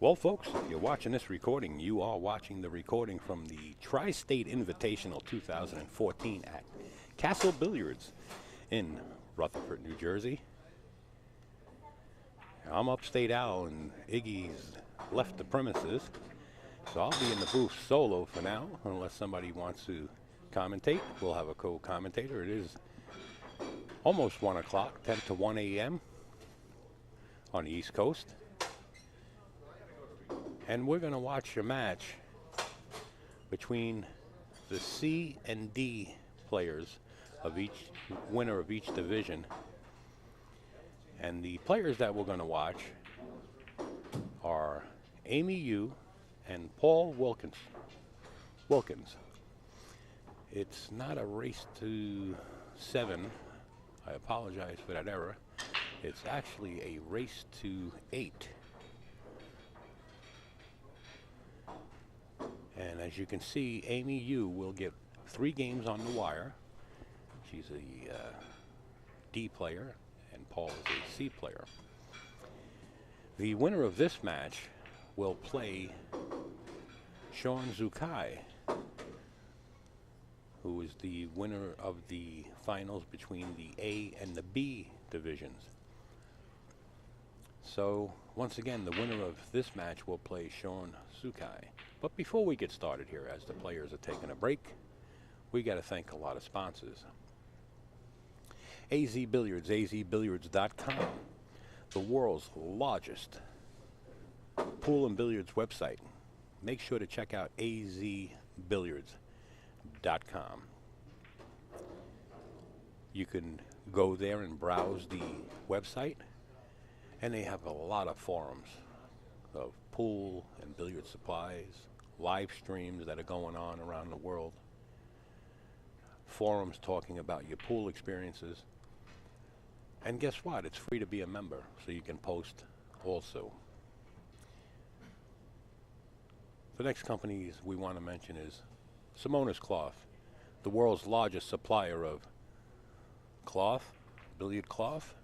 Well, folks, if you're watching this recording, you are watching the recording from the Tri-State Invitational 2014 at Castle Billiards in Rutherford, New Jersey. I'm Upstate Al, and Iggy's left the premises, so I'll be in the booth solo for now, unless somebody wants to commentate. We'll have a co-commentator. It is almost 1 o'clock, 10 to 1 a.m. on the East Coast. And we're going to watch a match between the C and D players of each winner of each division. And the players that we're going to watch are Amy Yu and Paul Wilkens. It's not a race to 7. I apologize for that error. It's actually a race to 8. And as you can see, Amy Yu will get 3 games on the wire. She's a D player, and Paul is a C player. The winner of this match will play Sean Zukai, who is the winner of the finals between the A and the B divisions. So, once again, the winner of this match will play Sean Zukai. But before we get started here, as the players are taking a break, we got to thank a lot of sponsors. AZ Billiards, azbilliards.com, the world's largest pool and billiards website. Make sure to check out azbilliards.com. You can go there and browse the website, and they have a lot of forums of pool and billiard supplies, live streams that are going on around the world, forums talking about your pool experiences. And guess what? It's free to be a member, so you can post also. The next companies we want to mention is Simonis Cloth, the world's largest supplier of cloth, billiard cloth,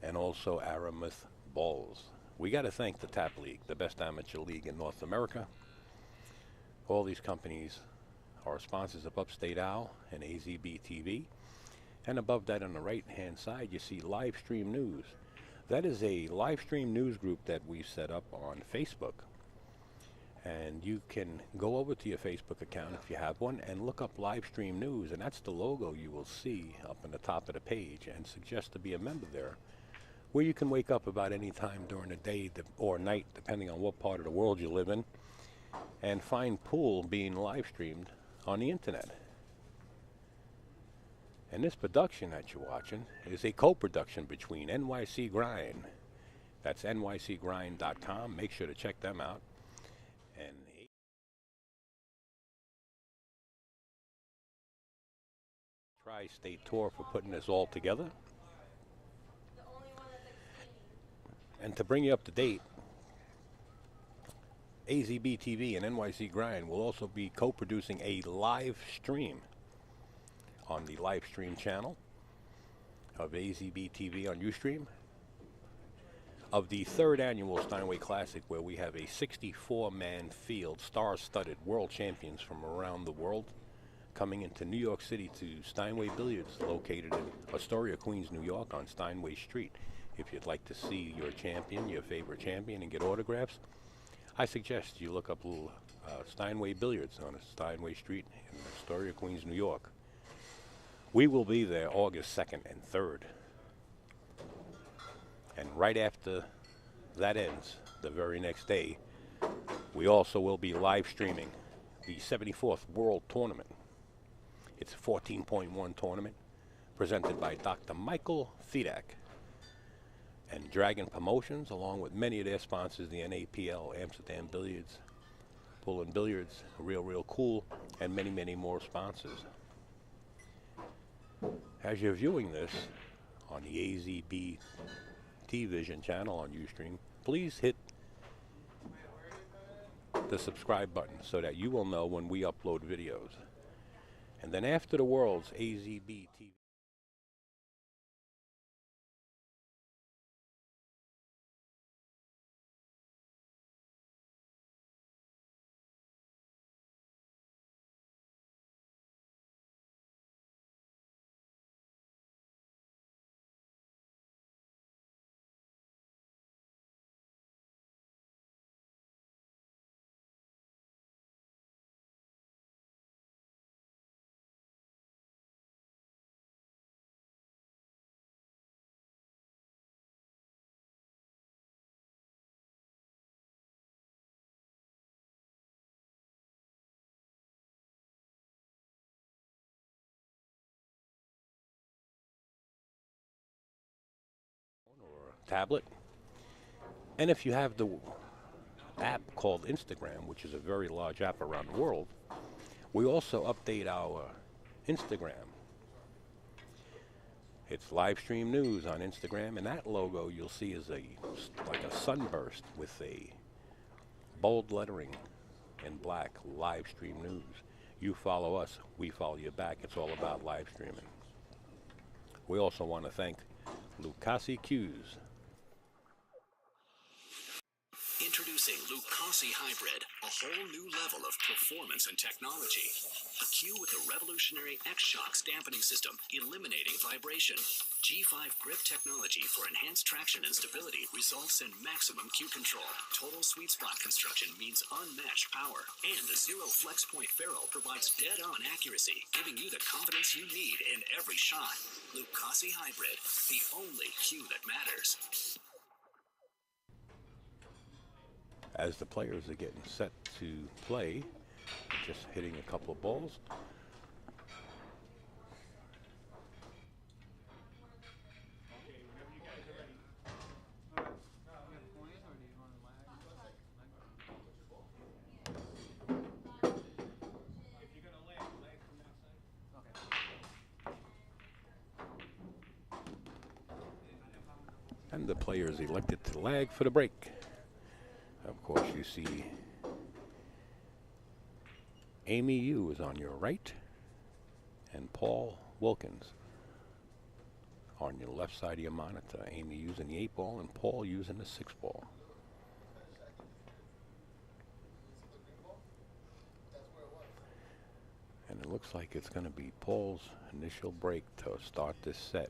and also Aramuth balls. We got to thank the TAP League, the best amateur league in North America. All these companies are sponsors of Upstate Al and AZB TV. And above that on the right-hand side, you see Live Stream News. That is a live stream news group that we've set up on Facebook. And you can go over to your Facebook account if you have one and look up Live Stream News, and that's the logo you will see up in the top of the page, and suggest to be a member there, where you can wake up about any time during the day or night, depending on what part of the world you live in, and find pool being live streamed on the internet. And this production that you're watching is a co-production between NYC Grind. That's nycgrind.com. Make sure to check them out. And Tri-State Tour for putting this all together. And to bring you up to date, AZB TV and NYC Grind will also be co-producing a live stream on the live stream channel of AZB TV on Ustream of the 3rd annual Steinway Classic, where we have a 64-man field, star-studded world champions from around the world coming into New York City to Steinway Billiards, located in Astoria, Queens, New York on Steinway Street. If you'd like to see your champion, your favorite champion, and get autographs, I suggest you look up little Steinway Billiards on Steinway Street in Astoria, Queens, New York. We will be there August 2nd and 3rd. And right after that ends, the very next day, we also will be live streaming the 74th World Tournament. It's a 14.1 tournament presented by Dr. Michael Fedak and Dragon Promotions, along with many of their sponsors, the NAPL, Amsterdam Billiards, Pool and Billiards, Real Cool, and many, many more sponsors. As you're viewing this on the AZB T-Vision channel on Ustream, please hit the subscribe button so that you will know when we upload videos. And then after the World's AZB TV. tablet. And if you have the app called Instagram, which is a very large app around the world, we also update our Instagram. It's live stream news on Instagram, and that logo you'll see is like a sunburst with a bold lettering in black, live stream news. You follow us, we follow you back. It's all about live streaming. We also want to thank Lucasi Q's. Introducing Lucasi Hybrid, a whole new level of performance and technology. A cue with a revolutionary X-Shocks dampening system, eliminating vibration. G5 grip technology for enhanced traction and stability results in maximum cue control. Total sweet spot construction means unmatched power. And the zero flex point ferrule provides dead-on accuracy, giving you the confidence you need in every shot. Lucasi Hybrid, the only cue that matters. As the players are getting set to play, just hitting a couple of balls. And the players elected to lag for the break. Of course, you see Amy Yu is on your right, and Paul Wilkens on your left side of your monitor. Amy using the 8-ball and Paul using the 6-ball. And it looks like it's going to be Paul's initial break to start this set.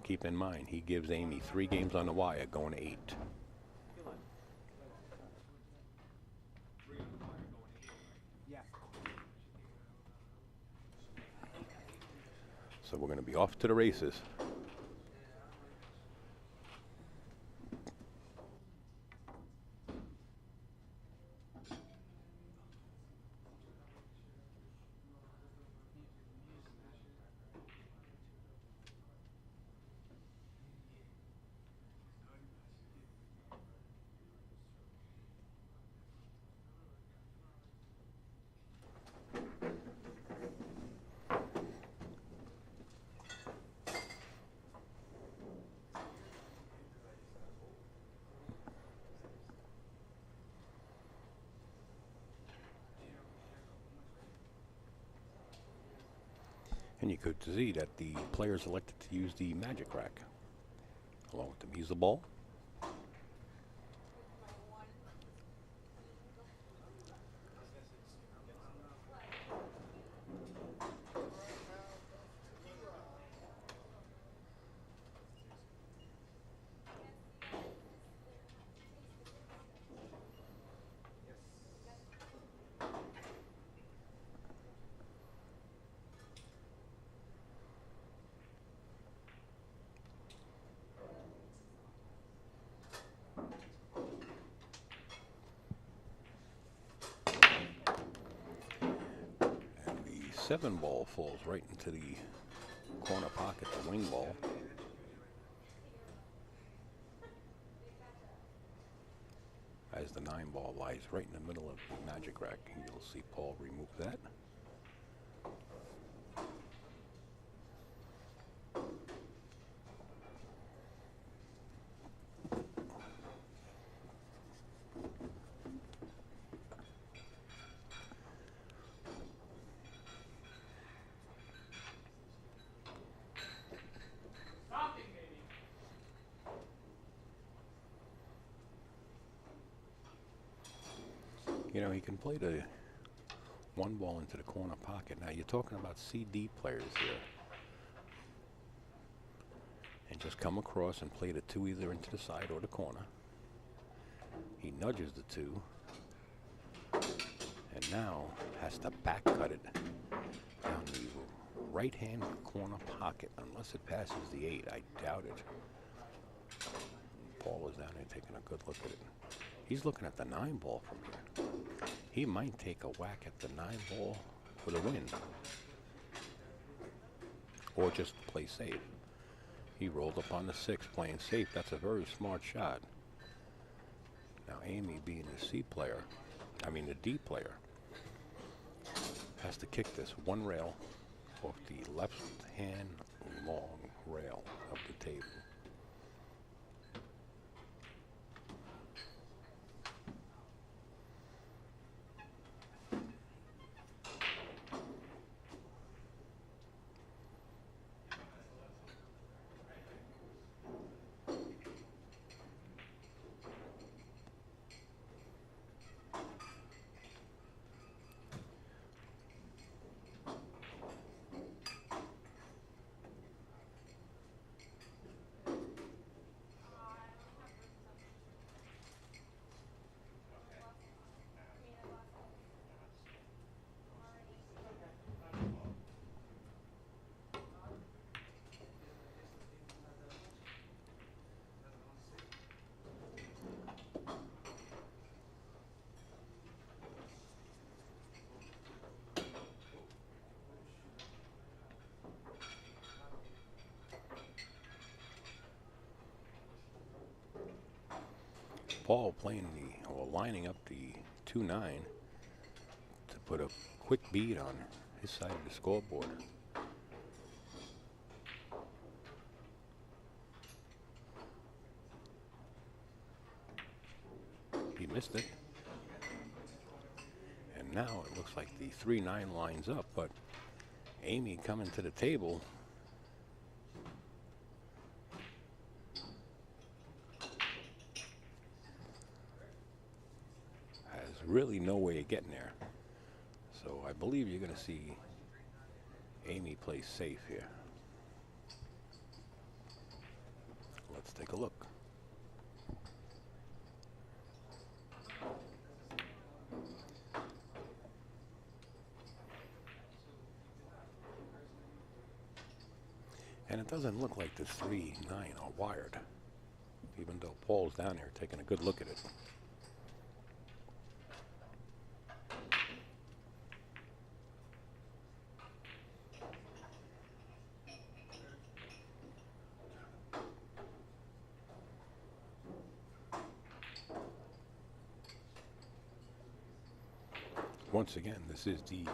Keep in mind, he gives Amy 3 games on the wire, going to 8. So we're going to be off to the races. And you could see that the players elected to use the magic rack along with the music ball. The 7-ball falls right into the corner pocket, the wing ball. As the 9-ball lies right in the middle of the magic rack. You'll see Paul remove that. You know, he can play the 1 ball into the corner pocket. Now, you're talking about CD players here. And just come across and play the 2 either into the side or the corner. He nudges the 2. And now has to back cut it down the right-hand corner pocket. Unless it passes the 8, I doubt it. Paul is down there taking a good look at it. He's looking at the 9-ball from here. He might take a whack at the 9-ball for the win. Or just play safe. He rolled up on the 6, playing safe. That's a very smart shot. Now Amy, being the D player, has to kick this one rail off the left-hand long rail of the table. Paul lining up the 2-9 to put a quick bead on his side of the scoreboard. He missed it. And now it looks like the 3-9 lines up, but Amy coming to the table. Really no way of getting there. So I believe you're going to see Amy play safe here. Let's take a look. And it doesn't look like the 3-9 are wired, even though Paul's down here taking a good look at it. Once again, this is the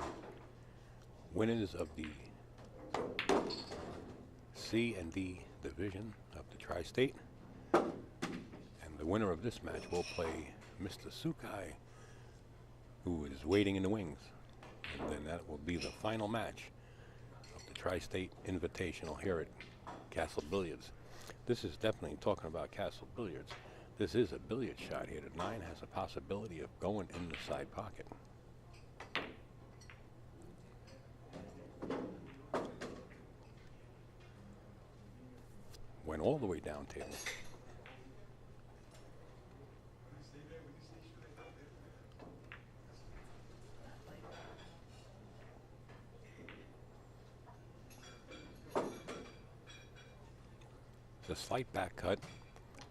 winners of the C and D division of the Tri-State. And the winner of this match will play Mr. Sukai, who is waiting in the wings. And then that will be the final match of the Tri-State Invitational here at Castle Billiards. This is definitely talking about Castle Billiards. This is a billiard shot here. The 9 has a possibility of going in the side pocket. Went all the way down table. It's a slight back cut.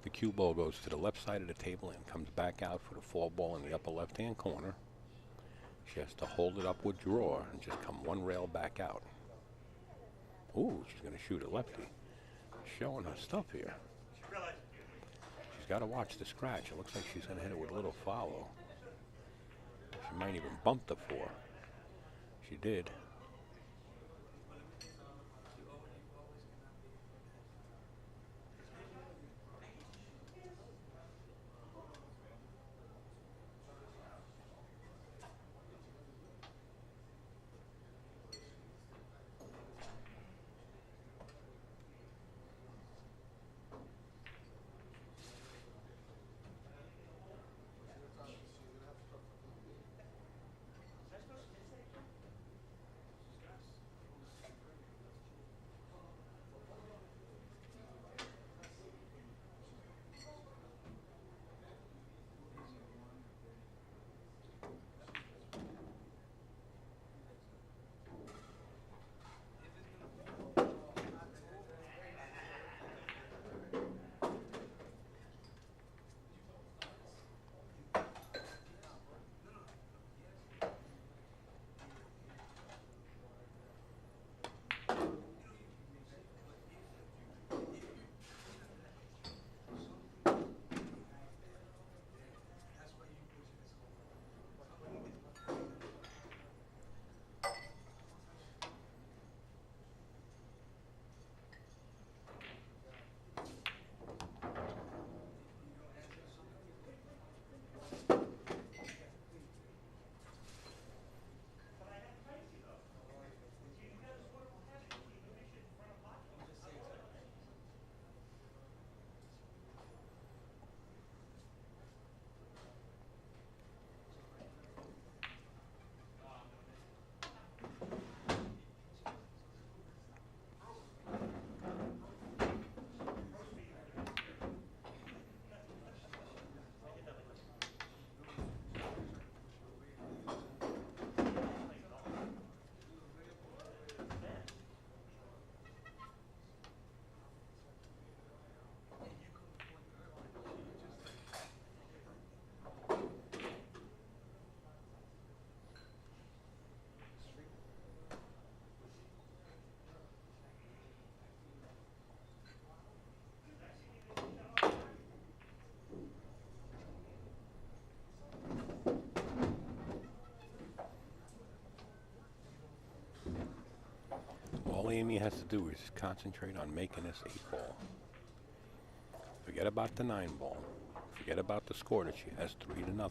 The cue ball goes to the left side of the table and comes back out for the 4 ball in the upper left-hand corner. She has to hold it up with draw and just come one rail back out. Ooh, she's going to shoot a lefty. Showing her stuff here. She's got to watch the scratch. It looks like she's going to hit it with a little follow. She might even bump the 4. She did. All Amy has to do is concentrate on making this 8-ball. Forget about the 9-ball. Forget about the score that she has, 3-0.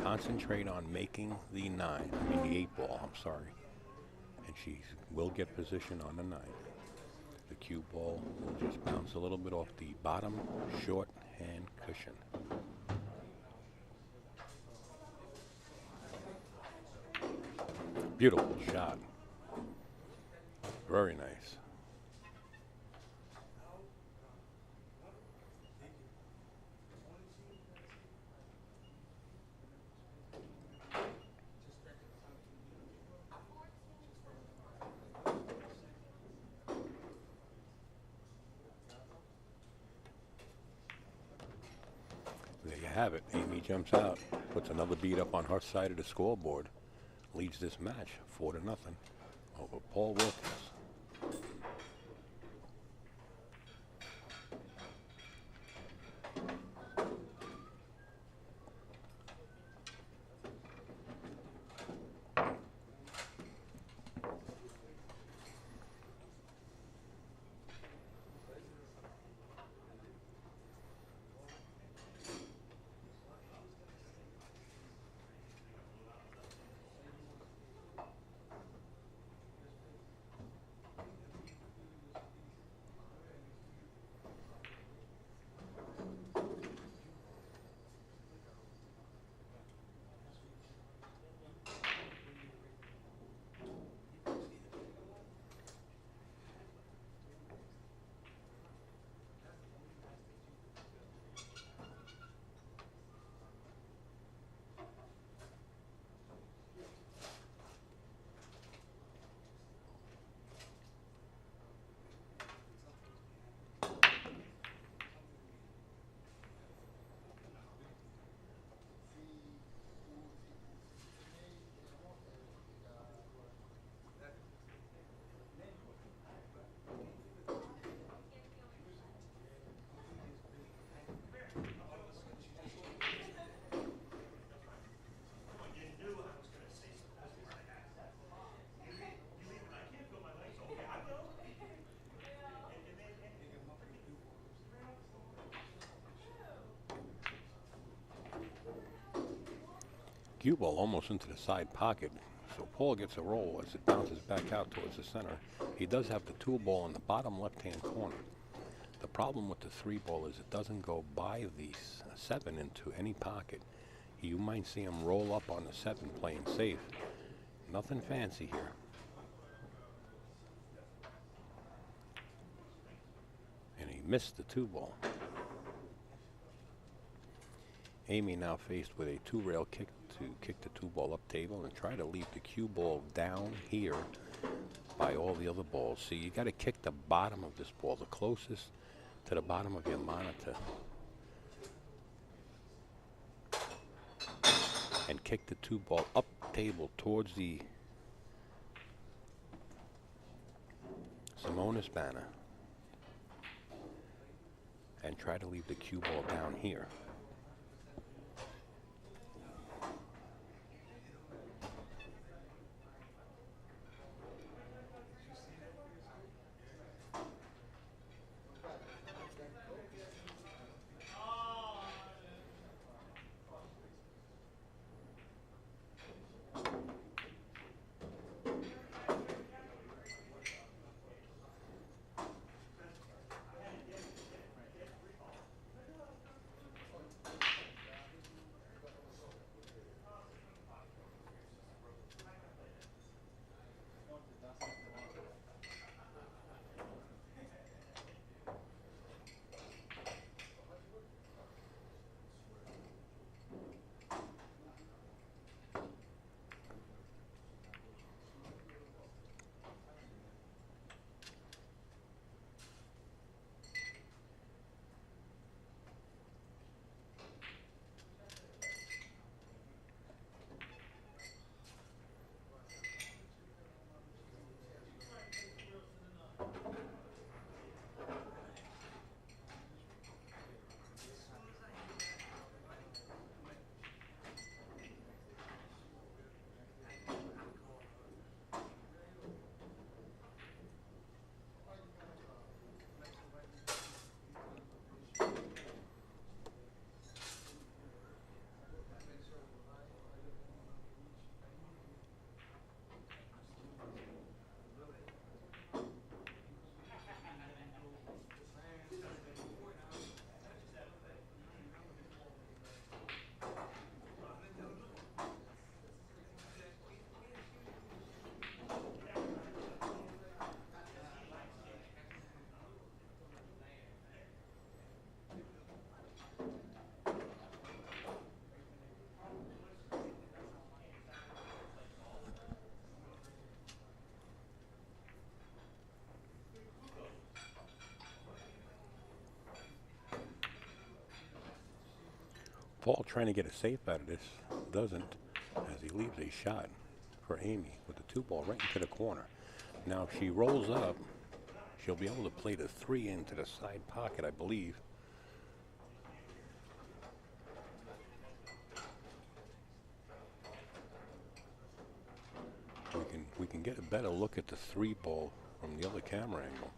Concentrate on making the 8-ball, I'm sorry. And she will get position on the 9. The cue ball will just bounce a little bit off the bottom short hand cushion. Beautiful shot. Very nice. There you have it. Amy jumps out, puts another beat up on her side of the scoreboard, leads this match 4-0 over Paul Wilkens. Cue ball almost into the side pocket, so Paul gets a roll as it bounces back out towards the center. He does have the 2-ball in the bottom left-hand corner. The problem with the 3-ball is it doesn't go by the 7 into any pocket. You might see him roll up on the 7 playing safe. Nothing fancy here. And he missed the 2-ball. Amy now faced with a 2-rail kick to kick the 2-ball up table and try to leave the cue ball down here by all the other balls. See, you got to kick the bottom of this ball, the closest to the bottom of your monitor, and kick the 2-ball up table towards the Simonis banner and try to leave the cue ball down here. Paul trying to get a safe out of this, doesn't, as he leaves a shot for Amy with the 2-ball right into the corner. Now if she rolls up, she'll be able to play the 3 into the side pocket, I believe. We can get a better look at the 3-ball from the other camera angle.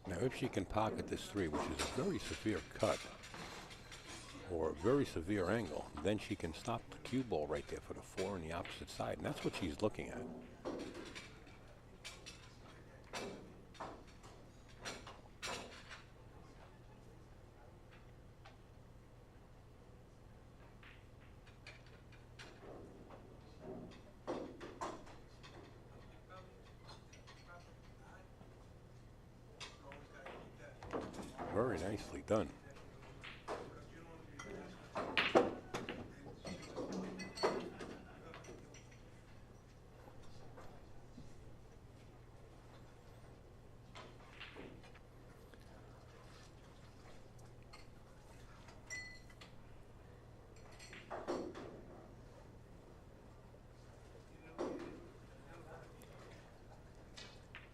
Now, if she can pocket this 3, which is a very severe cut or a very severe angle, then she can stop the cue ball right there for the 4 on the opposite side, and that's what she's looking at. Very nicely done.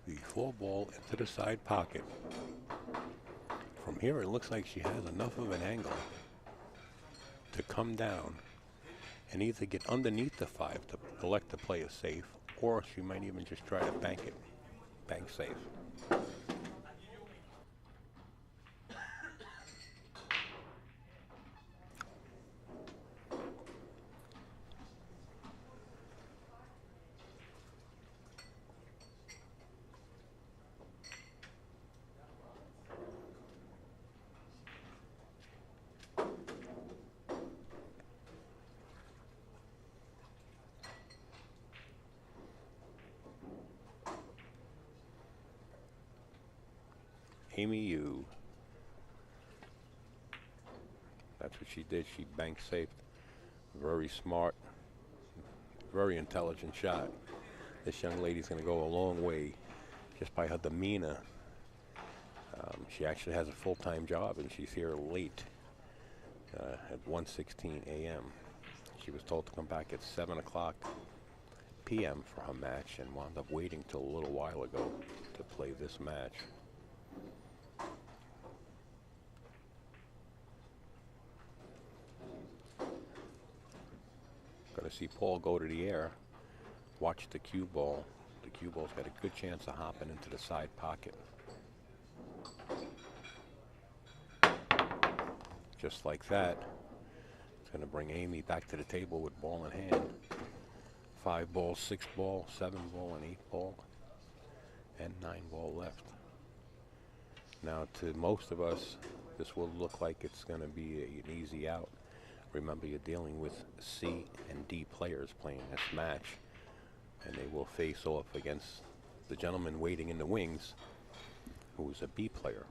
The 4-ball into the side pocket. From here, it looks like she has enough of an angle to come down and either get underneath the 5 to elect to play a safe, or she might even just try to bank it, bank safe. Amy Yu. That's what she did. She bank saved. Very smart, very intelligent shot. This young lady's going to go a long way just by her demeanor. She actually has a full-time job, and she's here late at 1:16 a.m. She was told to come back at 7 o'clock p.m. for her match and wound up waiting till a little while ago to play this match. Going to see Paul go to the air, watch the cue ball. The cue ball's got a good chance of hopping into the side pocket. Just like that, it's going to bring Amy back to the table with ball in hand. 5 ball, 6 ball, 7 ball, and 8 ball, and 9 ball left. Now, to most of us, this will look like it's going to be an easy out. Remember, you're dealing with C and D players playing this match, and they will face off against the gentleman waiting in the wings, who is a B player.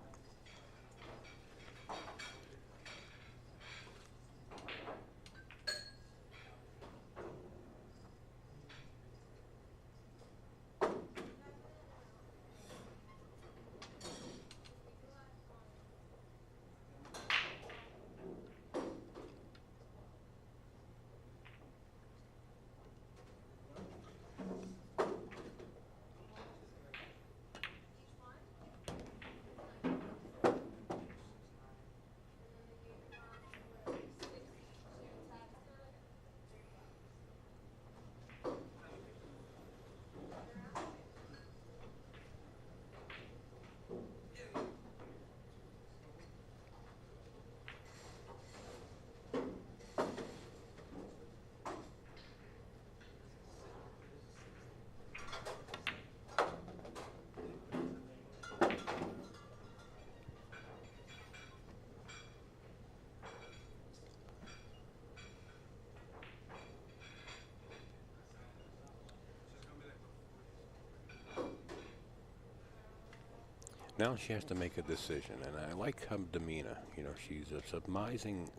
Now she has to make a decision, and I like her demeanor. You know, she's submising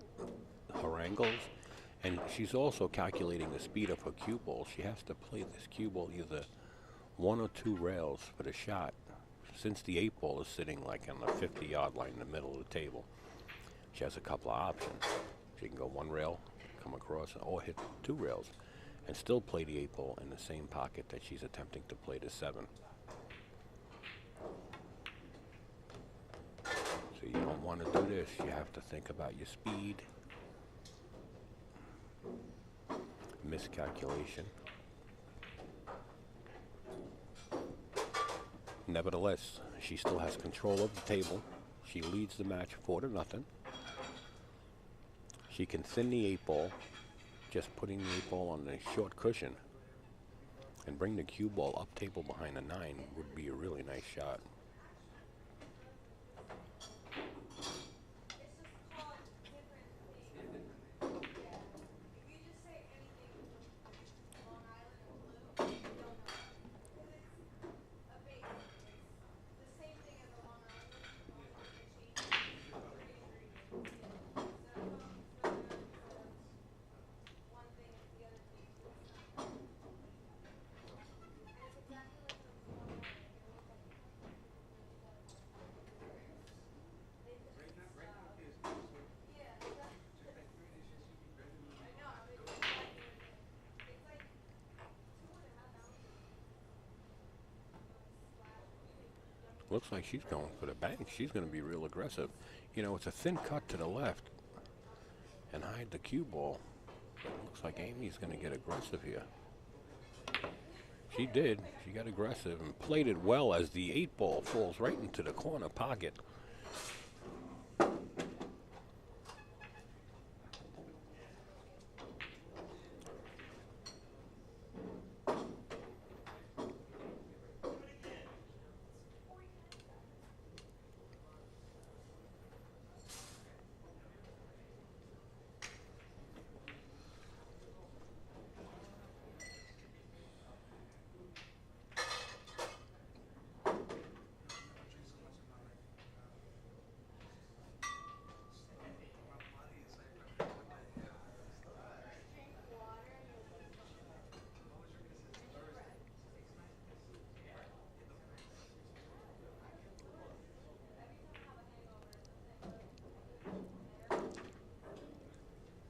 her angles, and she's also calculating the speed of her cue ball. She has to play this cue ball either 1 or 2 rails for the shot. Since the 8 ball is sitting like on the 50-yard line in the middle of the table, she has a couple of options. She can go 1 rail, come across, or hit 2 rails, and still play the 8 ball in the same pocket that she's attempting to play the 7. So you don't want to do this. You have to think about your speed. Miscalculation. Nevertheless, she still has control of the table. She leads the match 4-0. She can thin the 8 ball, just putting the 8 ball on the short cushion, and bring the cue ball up table behind the 9 would be a really nice shot. Looks like she's going for the bank. She's going to be real aggressive. You know, it's a thin cut to the left and hide the cue ball. Looks like Amy's going to get aggressive here. She did. She got aggressive and played it well as the 8 ball falls right into the corner pocket.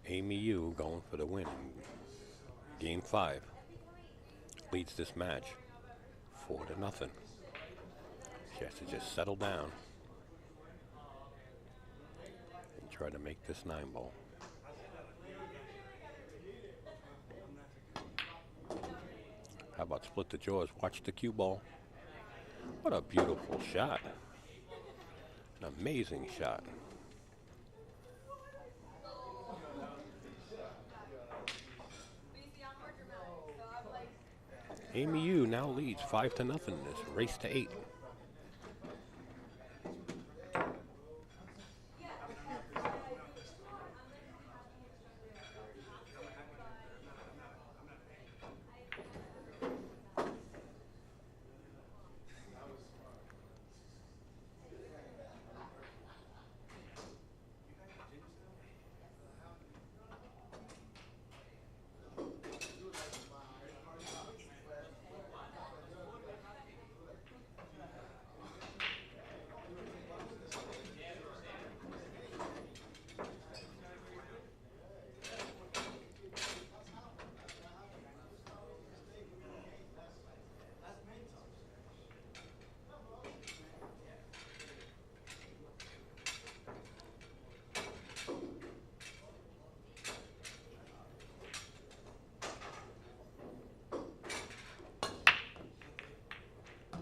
Amy Yu going for the win in Game 5. Leads this match 4-0. She has to just settle down and try to make this 9 ball. How about split the jaws? Watch the cue ball. What a beautiful shot. An amazing shot. Amy Yu now leads 5-0 in this race to 8.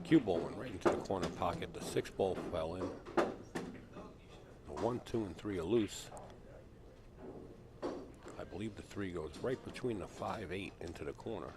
Cue ball went right into the corner pocket. The 6 ball fell in. The 1, 2, and 3 are loose. I believe the 3 goes right between the 5, 8 into the corner.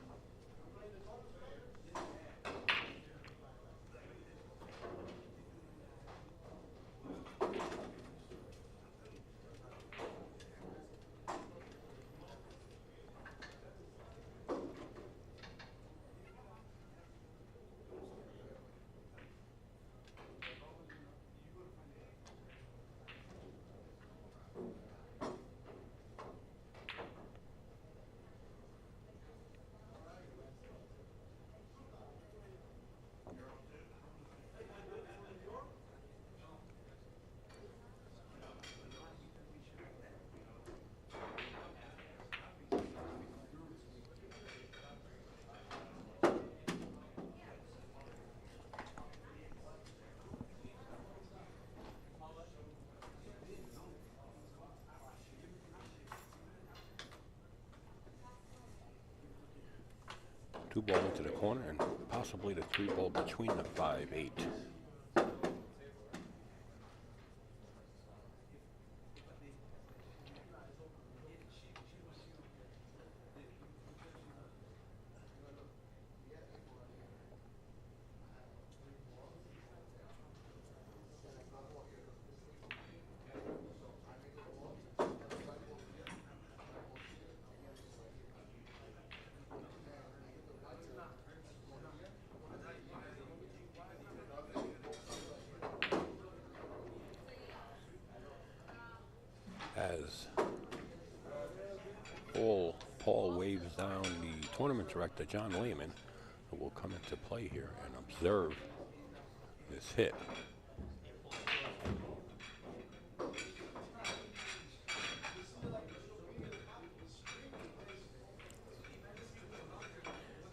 2 ball into the corner and possibly the 3 ball between the 5-8. As Paul waves down the tournament director, John Lehman, who will come into play here and observe this hit.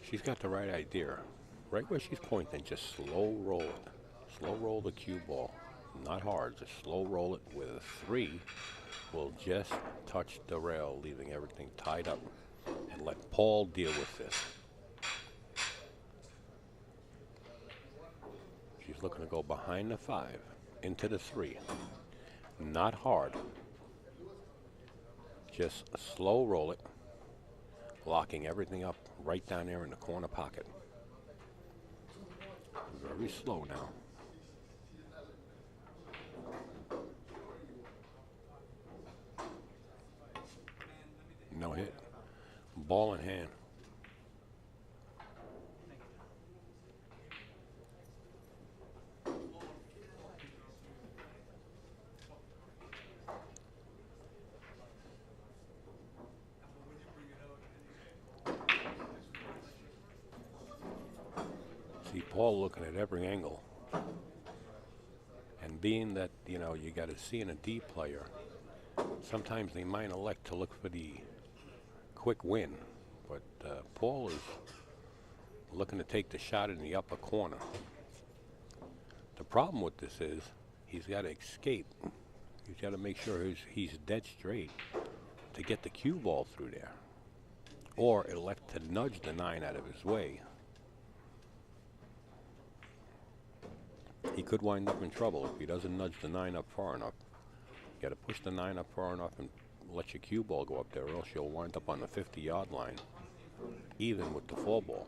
She's got the right idea. Right where she's pointing, just slow roll it. Slow roll the cue ball. Not hard, just slow roll it with a 3. Will just touch the rail, leaving everything tied up, and let Paul deal with this. She's looking to go behind the 5, into the 3. Not hard. Just slow roll it, locking everything up right down there in the corner pocket. Very slow now. No hit. Ball in hand. See Paul looking at every angle. And being that, you know, you got a C and a D player, sometimes they might elect to look for the quick win, but Paul is looking to take the shot in the upper corner. The problem with this is he's got to escape. He's got to make sure he's dead straight to get the cue ball through there, or elect to nudge the 9 out of his way. He could wind up in trouble if he doesn't nudge the 9 up far enough. You got to push the 9 up far enough and let your cue ball go up there, or else you'll wind up on the 50-yard line, even with the 4 ball.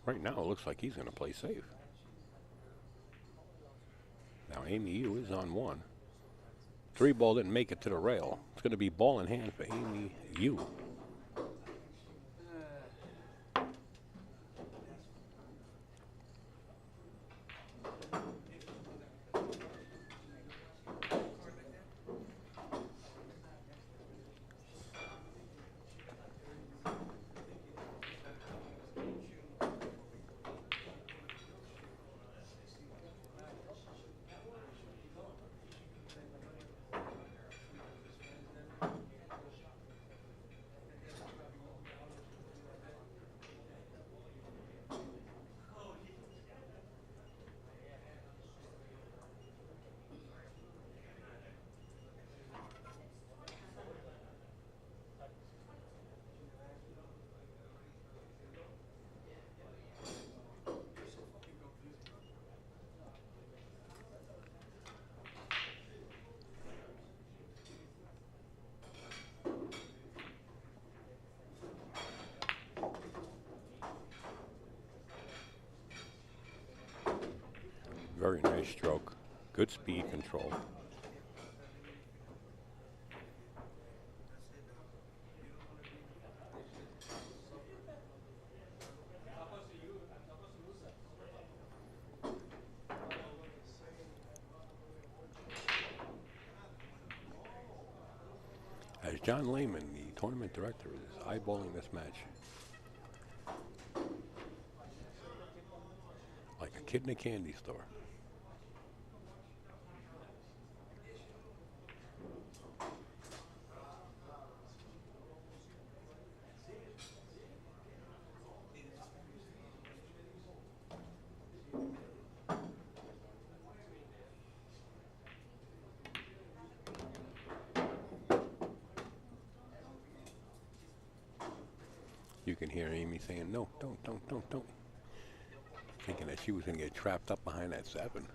Right now, it looks like he's going to play safe. Now, Amy Yu is on 1. 3 ball didn't make it to the rail. It's going to be ball in hand for Amy Yu. Very nice stroke. Good speed control. As John Lehman, the tournament director, is eyeballing this match like a kid in a candy store. can hear Amy saying, no, don't. Thinking that she was going to get trapped up behind that 7.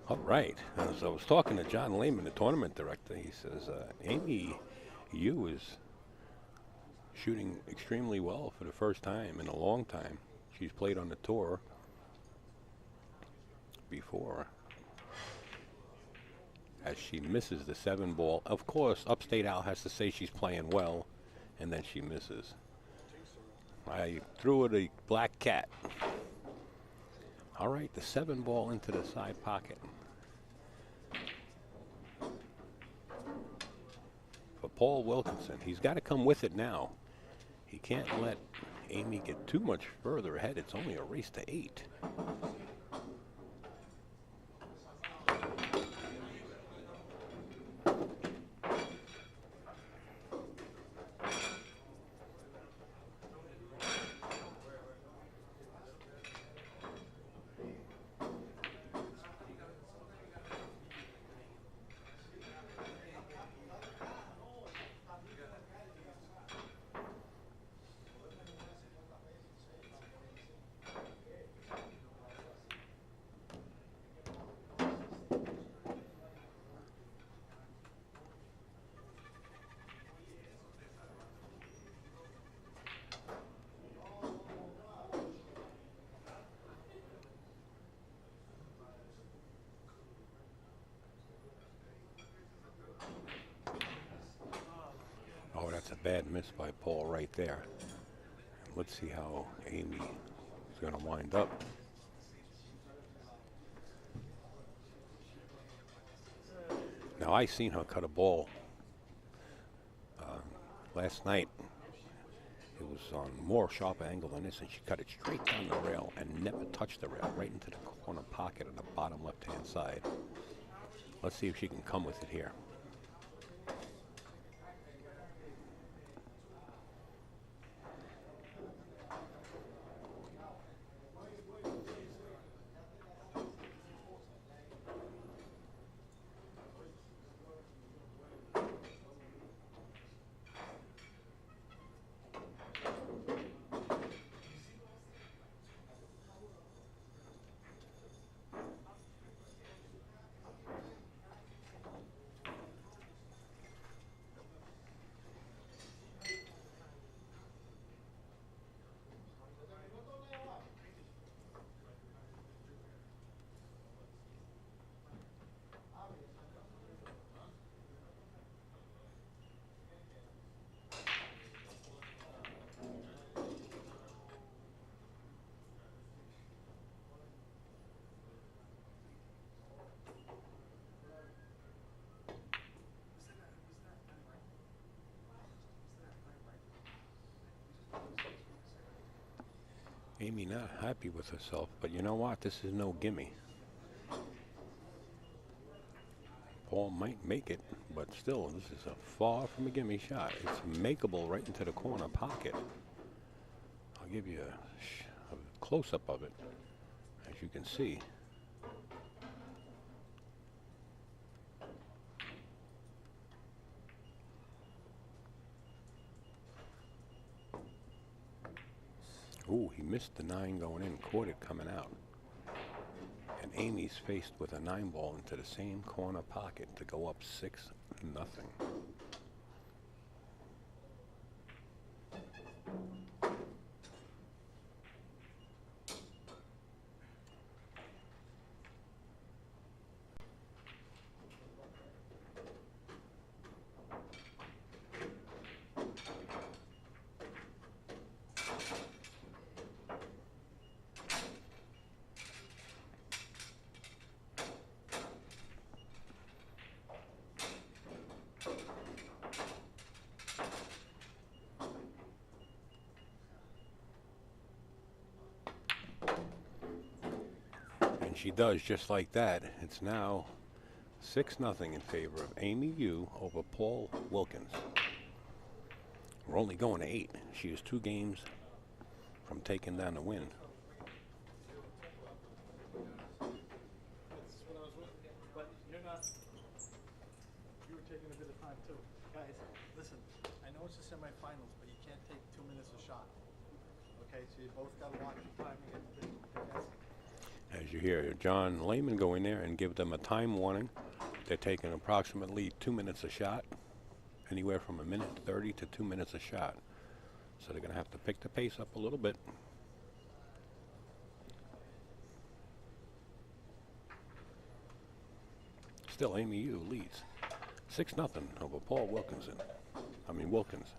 All right. So I was talking to John Lehman, the tournament director. He says, Amy Yu is shooting extremely well for the first time in a long time. She's played on the tour before. As she misses the 7 ball. Of course, Upstate Al has to say she's playing well, and then she misses. I threw her the black cat. All right, the 7 ball into the side pocket. For Paul Wilkinson, he's got to come with it now. He can't let Amy get too much further ahead. It's only a race to 8. Oh, that's a bad miss by Paul right there. Let's see how Amy is going to wind up. Now, I seen her cut a ball last night. It was on more sharp angle than this, and she cut it straight down the rail and never touched the rail, right into the corner pocket on the bottom left-hand side. Let's see if she can come with it here. Amy not happy with herself, but you know what? This is no gimme. Paul might make it, but still, this is a far from a gimme shot. It's makeable right into the corner pocket. I'll give you a close-up of it, as you can see. Ooh, he missed the 9 going in, caught it coming out. And Amy's faced with a 9 ball into the same corner pocket to go up 6-0. She does just like that. It's now 6-0 in favor of Amy Yu over Paul Wilkens. We're only going to 8. She is 2 games from taking down the win. But you're not. You were taking a bit of time too, guys. Listen, I know it's the semifinals, but you can't take 2 minutes a shot. Okay, so you both got to watch the time and get the guessing. As you hear John Lehman go in there and give them a time warning. They're taking approximately 2 minutes a shot, anywhere from 1:30 to 2 minutes a shot. So they're going to have to pick the pace up a little bit. Still, Amy Yu leads 6-0 over Paul Wilkens. Wilkens.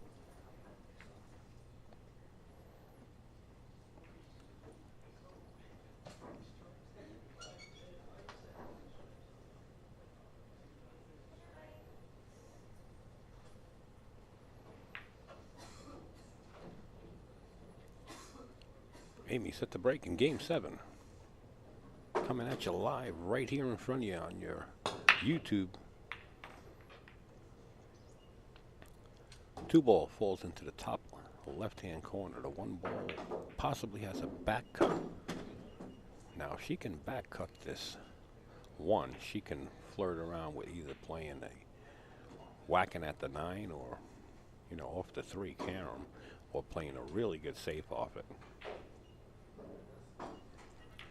Amy set the break in Game 7. Coming at you live right here in front of you on your YouTube. 2 ball falls into the top left-hand corner. The 1 ball possibly has a back cut. Now, if she can back cut this 1, she can flirt around with either playing whacking at the 9 or, off the 3 carom, or playing a really good safe off it.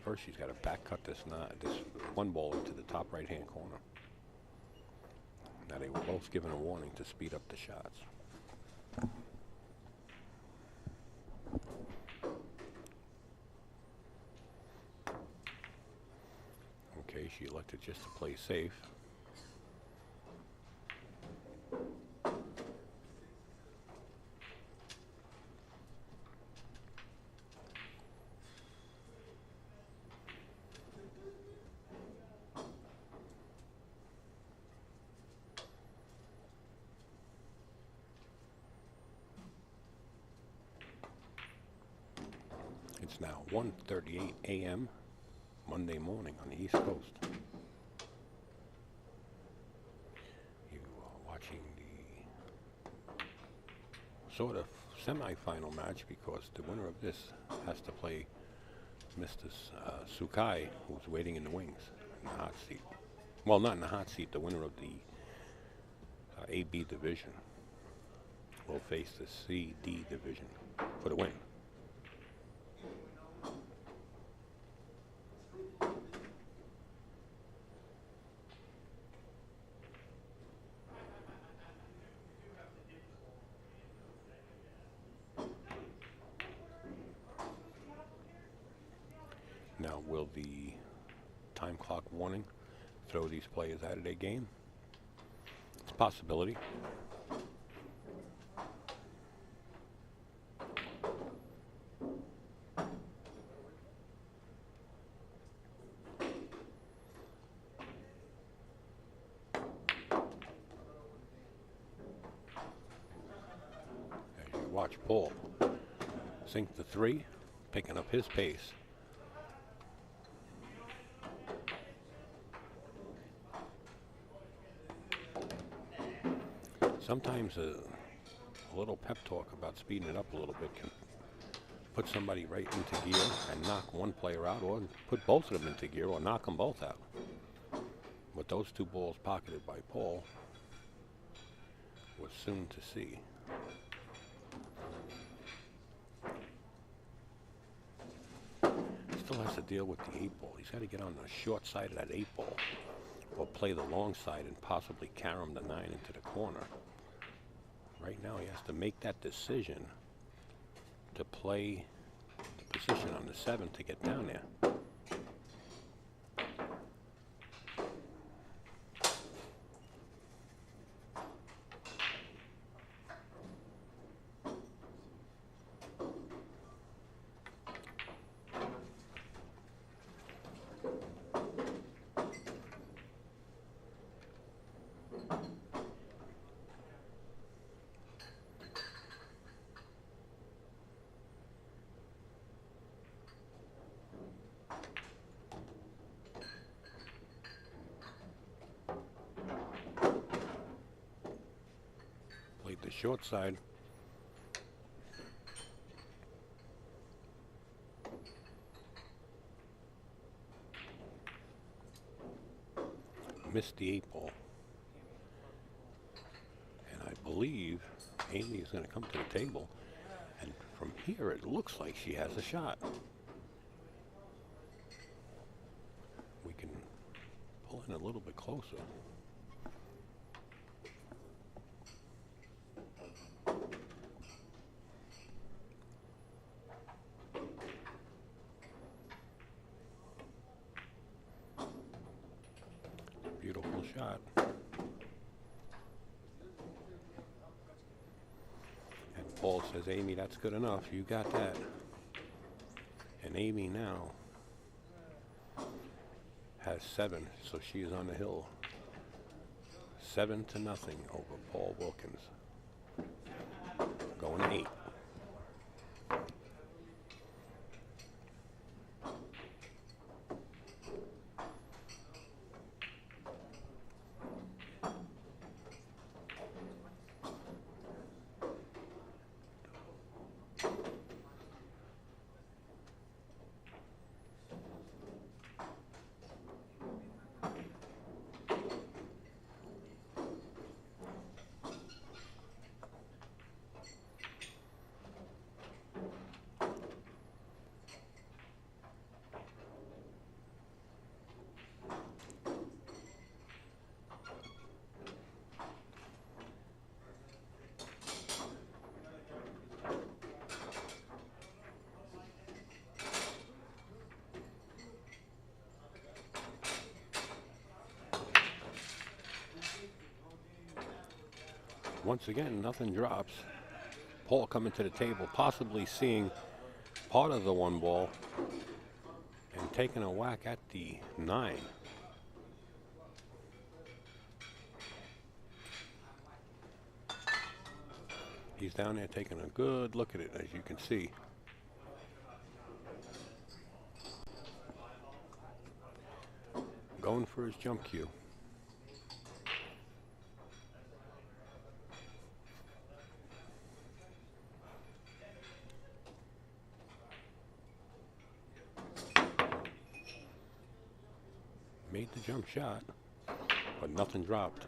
First, she's got to back cut this 1 ball into the top right-hand corner. Now, they were both given a warning to speed up the shots. Okay, she elected just to play safe. It's now 1:38 a.m. Monday morning on the East Coast. You are watching the sort of semi-final match because the winner of this has to play Mr. Sukai, who's waiting in the wings in the hot seat. Well, not in the hot seat. The winner of the AB division will face the CD division for the win. Now, will the time clock warning throw these players out of their game? It's a possibility. As you watch Paul sink the 3, picking up his pace. Sometimes a little pep talk about speeding it up a little bit can put somebody right into gear and knock one player out, or put both of them into gear, or knock them both out. With those two balls pocketed by Paul, was soon to see. Still has to deal with the 8-ball. He's got to get on the short side of that 8-ball, or play the long side and possibly carom the 9 into the corner. Right now he has to make that decision to play the position on the 7 to get down there. Played the short side. Missed the 8-ball. And I believe Amy is going to come to the table. And from here it looks like she has a shot. We can pull in a little bit closer. Beautiful shot. And Paul says, Amy, that's good enough. You got that. And Amy now has 7, so she is on the hill. 7-0 over Paul Wilkens. Going 8. Once again, nothing drops. Paul coming to the table, possibly seeing part of the 1 ball and taking a whack at the 9. He's down there taking a good look at it, as you can see. Going for his jump cue. Made the jump shot, but nothing dropped.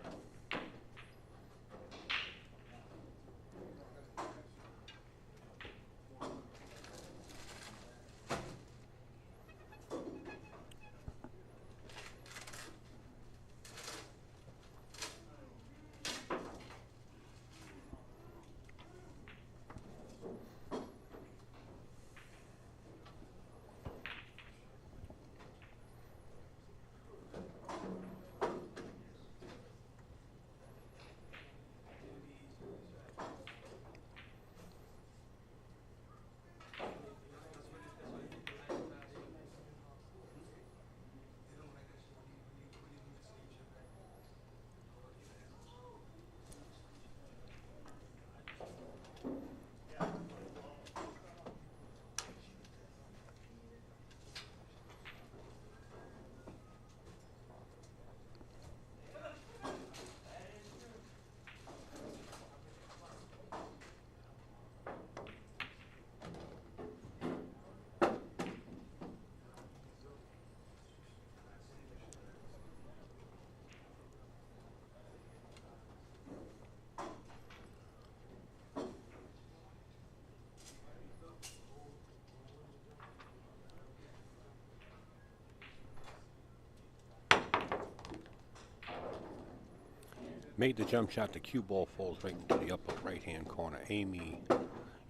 Made the jump shot. The cue ball falls right into the upper right-hand corner. Amy,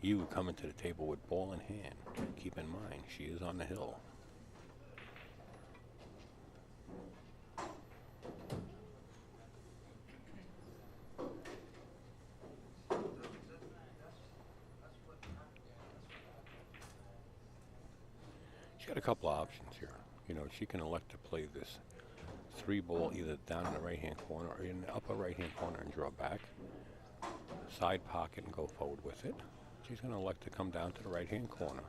you coming to the table with ball in hand. Keep in mind, she is on the hill. She's got a couple of options here. You know, she can elect to play this 3-ball either down in the right-hand corner or in the upper right-hand corner and draw back. Side pocket and go forward with it. She's going to elect to come down to the right-hand corner.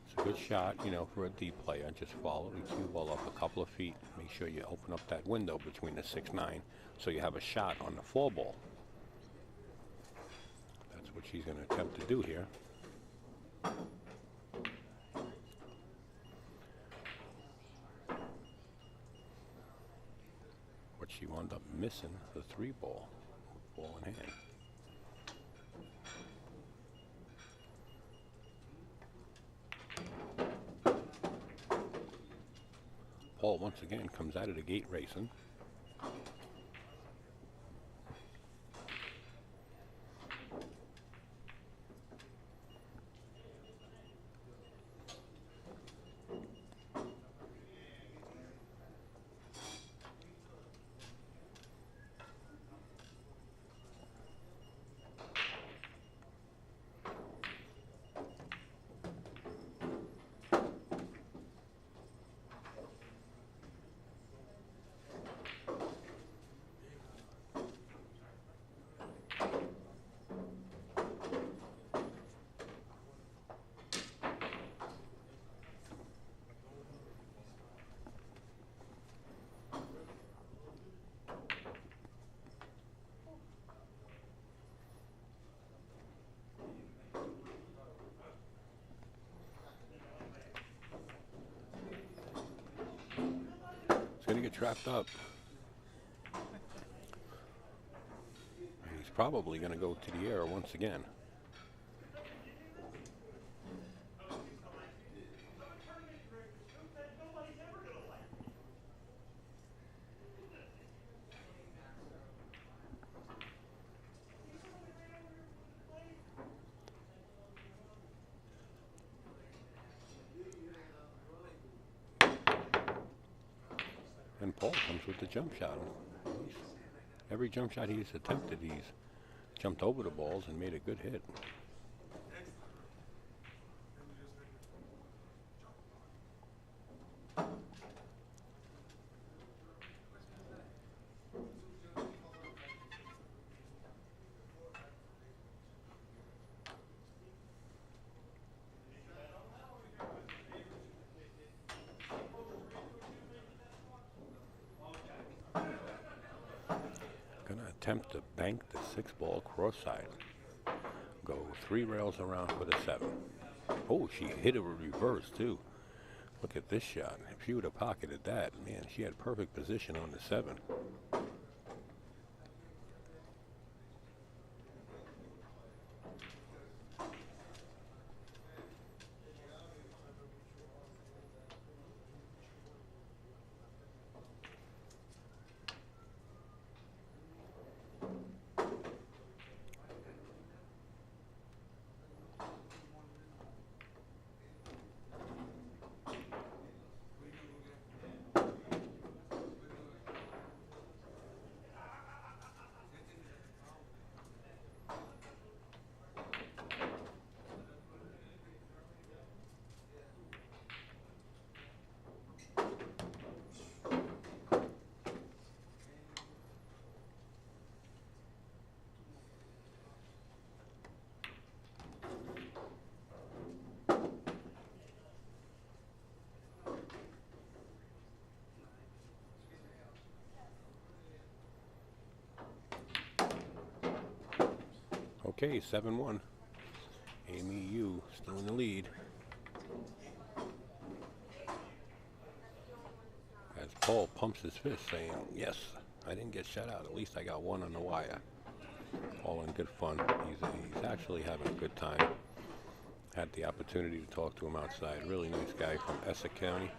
It's a good shot, you know, for a deep player. Just follow the cue ball up a couple of feet. Make sure you open up that window between the 6-9 so you have a shot on the 4-ball. That's what she's going to attempt to do here. But she wound up missing the 3-ball, ball in hand. Paul once again comes out of the gate racing. Going to get trapped up. And he's probably going to go to the air once again. And Paul comes with the jump shot. Every jump shot he's attempted, he's jumped over the balls and made a good hit. Attempt to bank the 6-ball cross side. Go 3 rails around for the 7. Oh, she hit a reverse too. Look at this shot. If she would have pocketed that, man, she had perfect position on the 7. Okay, 7-1. Amy Yu still in the lead. As Paul pumps his fist saying, yes, I didn't get shut out. At least I got one on the wire. All in good fun. He's actually having a good time. Had the opportunity to talk to him outside. Really nice guy from Essex County.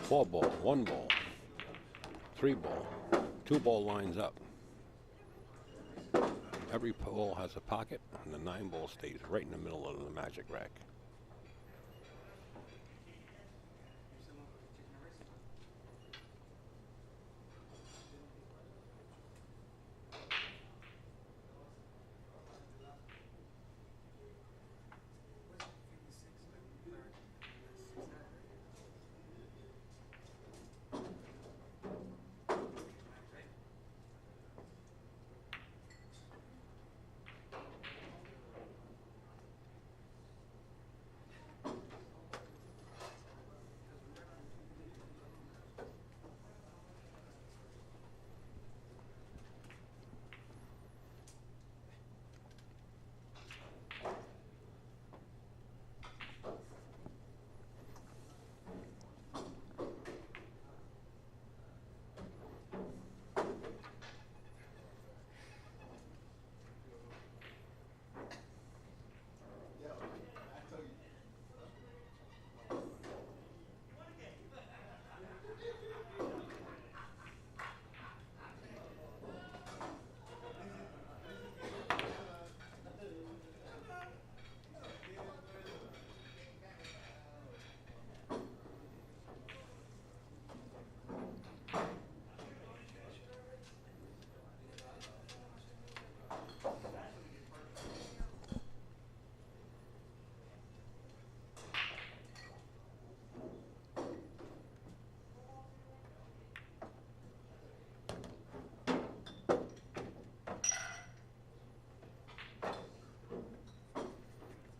4 ball, 1 ball, 3 ball, 2 ball lines up. Every ball has a pocket, and the 9 ball stays right in the middle of the magic rack.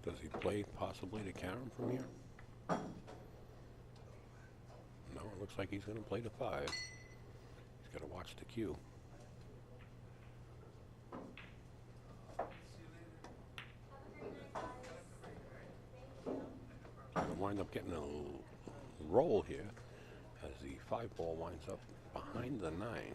Does he play possibly the carom from here? No, it looks like he's going to play the 5. He's got to watch the cue. He'll wind up getting a roll here as the 5 ball winds up behind the 9.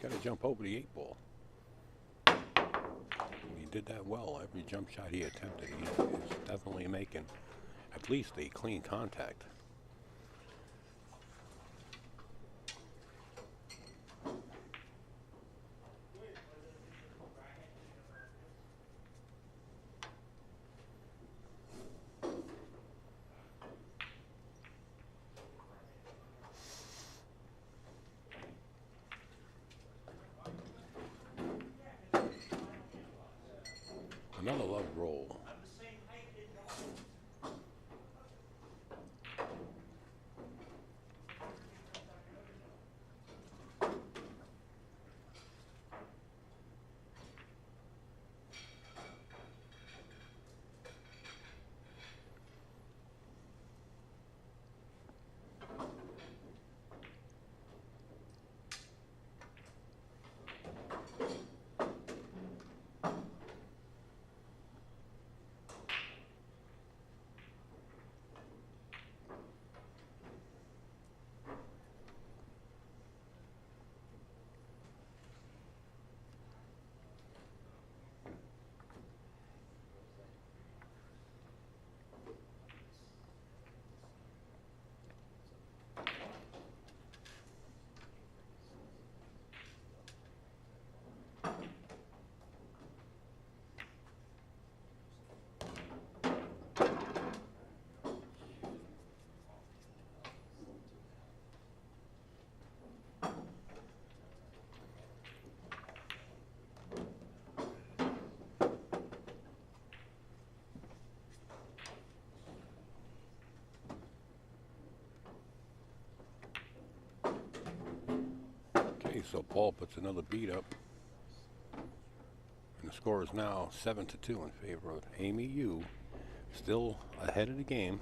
Got to jump over the 8-ball. He did that well. Every jump shot he attempted, he is definitely making at least a clean contact. Another love roll. Okay, so Paul puts another beat up. And the score is now 7-2 in favor of Amy Yu. Still ahead of the game.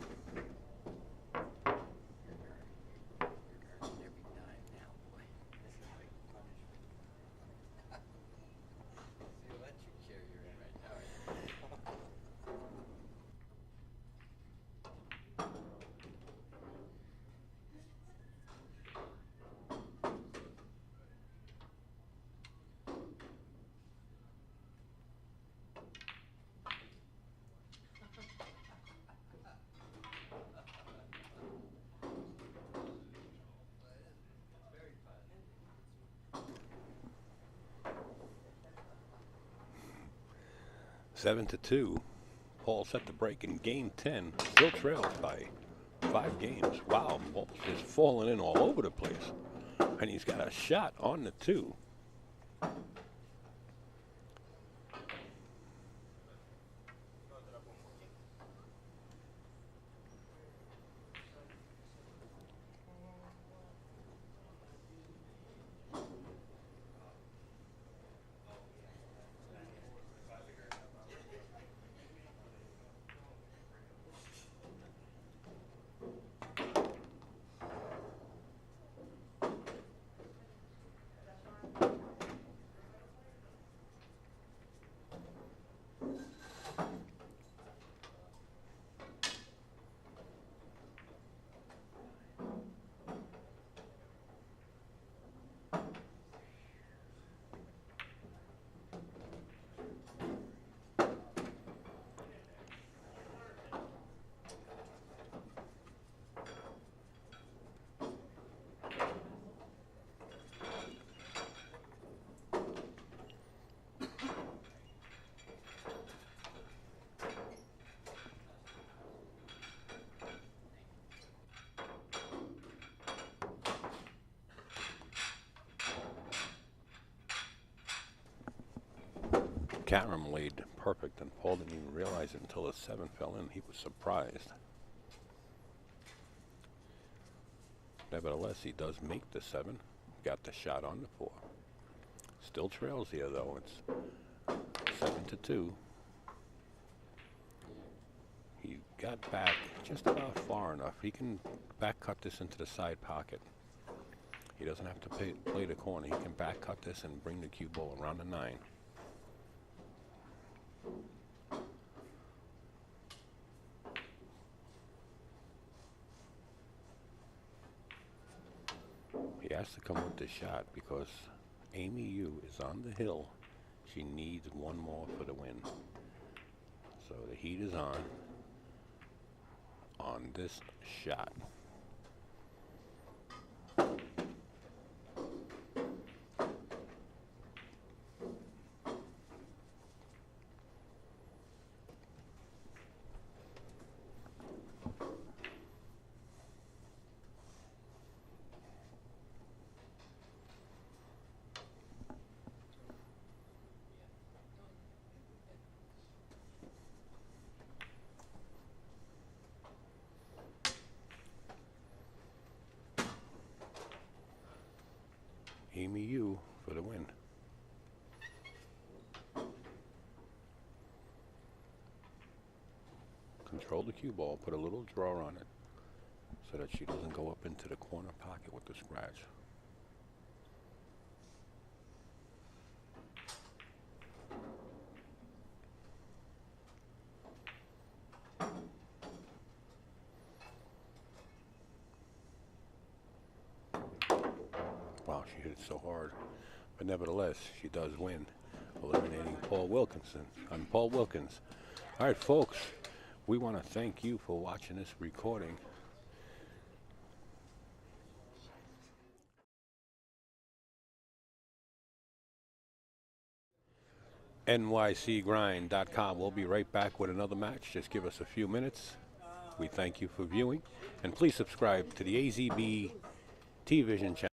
Seven to 2. Paul set the break in game 10. Still trails by 5 games. Wow, Paul's just falling in all over the place. And he's got a shot on the 2. Karam laid perfect, and Paul didn't even realize it until the 7 fell in. He was surprised. Nevertheless, he does make the 7. Got the shot on the 4. Still trails here, though. It's 7 to 2. He got back just about far enough. He can back cut this into the side pocket. He doesn't have to play the corner. He can back cut this and bring the cue ball around the 9. He has to come with this shot because Amy Yu is on the hill. She needs one more for the win. So the heat is on this shot. Amy Yu for the win. Control the cue ball, put a little draw on it so that she doesn't go up into the corner pocket with the scratch. Wow, she hit it so hard. But nevertheless, she does win, eliminating Paul Wilkinson. I'm Paul Wilkens. All right, folks, we want to thank you for watching this recording. nycgrind.com. We'll be right back with another match. Just give us a few minutes. We thank you for viewing. And please subscribe to the AZB T-Vision channel.